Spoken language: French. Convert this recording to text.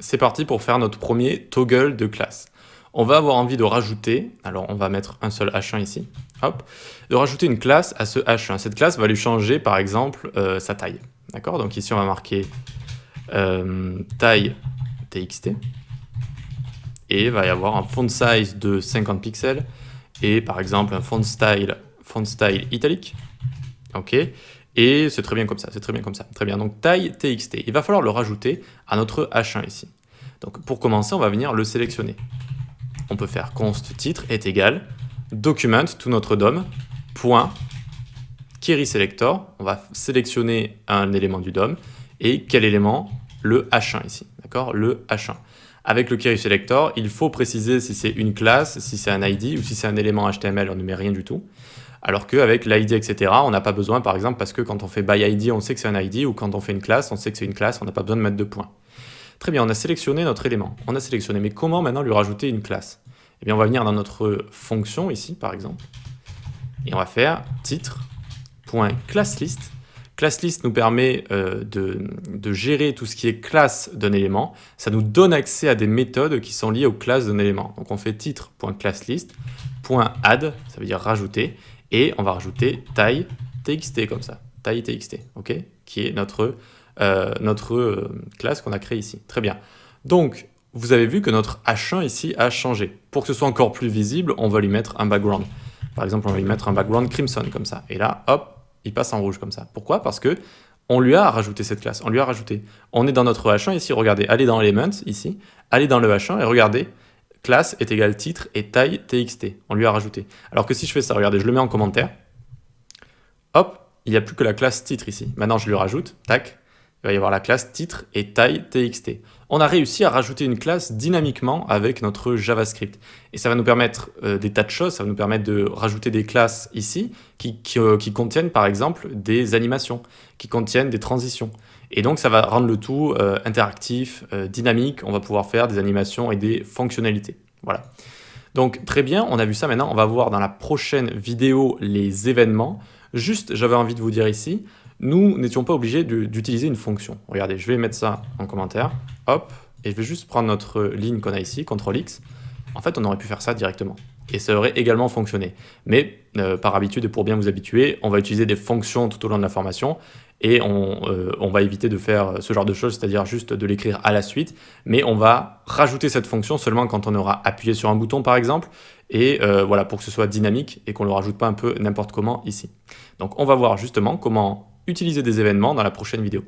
C'est parti pour faire notre premier toggle de classe. On va avoir envie de rajouter, alors on va mettre un seul H1 ici, hop, de rajouter une classe à ce H1. Cette classe va lui changer par exemple sa taille. D'accord? Donc ici on va marquer taille txt et il va y avoir un font size de 50 pixels et par exemple un font style italique. Ok? Et c'est très bien comme ça, c'est très bien comme ça. Très bien, donc taille txt. Il va falloir le rajouter à notre H1 ici. Donc pour commencer, on va venir le sélectionner. On peut faire const titre est égal document tout notre DOM point query selector. On va sélectionner un élément du DOM et quel élément? Le H1 ici, d'accord? Le H1. Avec le query selector, il faut préciser si c'est une classe, si c'est un ID ou si c'est un élément HTML, on ne met rien du tout. Alors qu'avec l'ID, etc., on n'a pas besoin, par exemple, parce que quand on fait by ID, on sait que c'est un ID, ou quand on fait une classe, on sait que c'est une classe, on n'a pas besoin de mettre de points. Très bien, on a sélectionné notre élément. On a sélectionné, mais comment maintenant lui rajouter une classe? Eh bien, on va venir dans notre fonction ici, par exemple, et on va faire titre.classlist. ClassList nous permet de gérer tout ce qui est classe d'un élément. Ça nous donne accès à des méthodes qui sont liées aux classes d'un élément. Donc on fait titre.classlist.add, ça veut dire rajouter, et on va rajouter taille txt comme ça, taille txt, ok, qui est notre classe qu'on a créée ici. Très bien. Donc vous avez vu que notre H1 ici a changé. Pour que ce soit encore plus visible, on va lui mettre un background. Par exemple, on va lui mettre un background crimson comme ça. Et là, hop, il passe en rouge comme ça. Pourquoi? Parce que on lui a rajouté cette classe. On lui a rajouté. On est dans notre H1 ici. Regardez, allez dans Elements ici. Allez dans le H1 et regardez. Classe est égal titre et taille txt. On lui a rajouté. Alors que si je fais ça, regardez, je le mets en commentaire. Hop, il n'y a plus que la classe titre ici. Maintenant, je lui rajoute. Tac. Il va y avoir la classe titre et taille txt. On a réussi à rajouter une classe dynamiquement avec notre JavaScript. Et ça va nous permettre des tas de choses. Ça va nous permettre de rajouter des classes ici qui contiennent par exemple des animations, qui contiennent des transitions. Et donc ça va rendre le tout interactif, dynamique. On va pouvoir faire des animations et des fonctionnalités. Voilà. Donc très bien, on a vu ça. Maintenant, on va voir dans la prochaine vidéo les événements. Juste, j'avais envie de vous dire ici, nous n'étions pas obligés d'utiliser une fonction. Regardez, je vais mettre ça en commentaire, hop, et je vais juste prendre notre ligne qu'on a ici, CTRL-X. En fait, on aurait pu faire ça directement. Et ça aurait également fonctionné. Mais par habitude et pour bien vous habituer, on va utiliser des fonctions tout au long de la formation et on va éviter de faire ce genre de choses, c'est-à-dire juste de l'écrire à la suite. Mais on va rajouter cette fonction seulement quand on aura appuyé sur un bouton, par exemple, et voilà, pour que ce soit dynamique et qu'on ne le rajoute pas un peu n'importe comment ici. Donc on va voir justement comment utiliser des événements dans la prochaine vidéo.